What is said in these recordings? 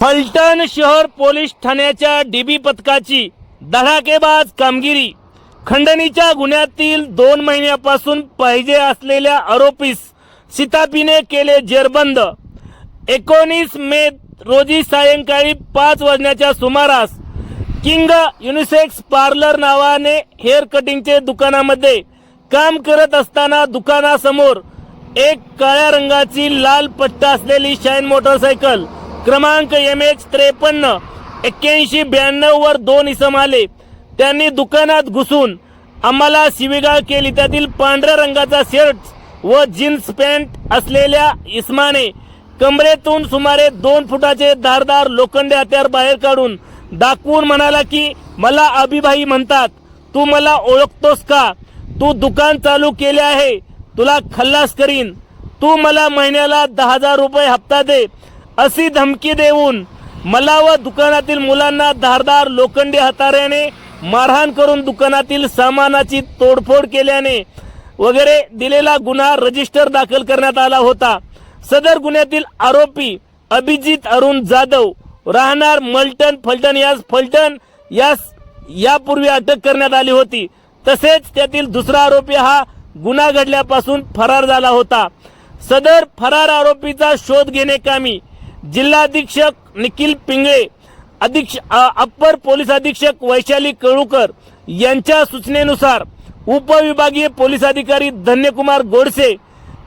फलटण शहर पोलीस ठाण्याच्या डीबी पथकाची धडाकेबाज कामगिरी। खंडणीच्या गुन्ह्यातील 2 महिन्यापासून पाहिजे असलेल्या आरोपीस शिताफीने केले जेरबंद। 19 मे रोजी सायंकाळी 5 वाजण्याच्या सुमारास किंग युनिसेक्स पार्लर नावाने हेअर कटिंगचे दुकानामध्ये काम करत असताना दुकानासमोर एक काळ्या रंगाची लाल पट्टा असलेली शाईन मोटरसायकल क्रमांक MH 53 8192 वर 2 इसम आले। त्यांनी दुकानात घुसून आम्हाला शिवीगाळ केली। त्यातील पांढऱ्या रंगाचा शर्ट व जीन्स पॅन्ट असलेल्या इसमाने कमरेतून सुमारे 2 फुटाचे धारदार लोखंडी हत्यार बाहेर काढून दाखवून म्हणाला की मला अभिभाई म्हणतात, तू मला ओळखतोस का? तू दुकान चालू केले आहे, तुला खल्लास करीन, तू मला महिन्याला 10,000 रुपये हप्ता दे अशी धमकी देऊन मला व दुकानातील मुलांना धारदार लोखंडी हत्याराने मारहाण करून दुकानातील सामानाची तोडफोड केल्याने वगैरे दिलेला गुन्हा रजिस्टर दाखल करण्यात आला होता। सदर गुन्ह्यातील आरोपी अभिजित अरुण जाधव राहणार फलटण यास यापूर्वी अटक करण्यात आली होती। तसेच त्यातील दुसरा आरोपी हा गुन्हा घडल्यापासून फरार झाला होता। सदर फरार आरोपीचा शोध घेण्याकामी जिल्हाधीक्षक निखिल पिंगळे, अप्पर पोलीस अधीक्षक वैशाली कळुकर यांच्या सूचनेनुसार उपविभागीय पोलीस अधिकारी धन्यकुमार गोडसे,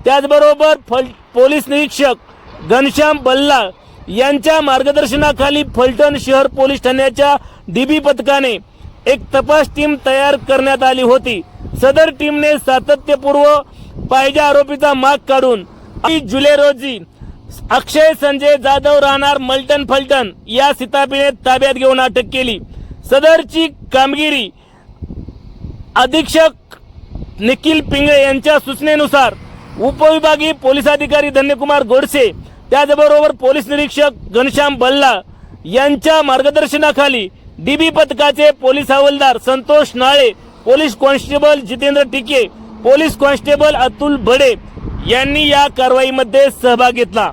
त्याचबरोबर पोलीस निरीक्षक घनश्याम बल्ला यांच्या मार्गदर्शनाखाली फलटण शहर पोलीस ठाण्याच्या डीबी पथकाने एक तपास टीम तयार करण्यात आली होती। सदर टीमने सातत्यपूर्व पाहिजे आरोपीचा माग काढून 20 जुलै रोजी अक्षय संजय जाधव राहणार फलटण या शिताफीने ताब्यात घेऊन अटक केली। सदरची कामगिरी अधीक्षक निखिल पिंगळे यांच्या सूचनेनुसार उपविभागीय पोलीस अधिकारी धन्यकुमार गोडसे, त्याचबरोबर पोलीस निरीक्षक घनश्याम बल्ला यांच्या मार्गदर्शनाखाली डीबी पथकाचे पोलीस हवालदार संतोष नाळे, पोलीस कॉन्स्टेबल जितेंद्र टिके, पोलीस कॉन्स्टेबल अतुल बडे यांनी या कारवाईमध्ये सहभाग घेतला।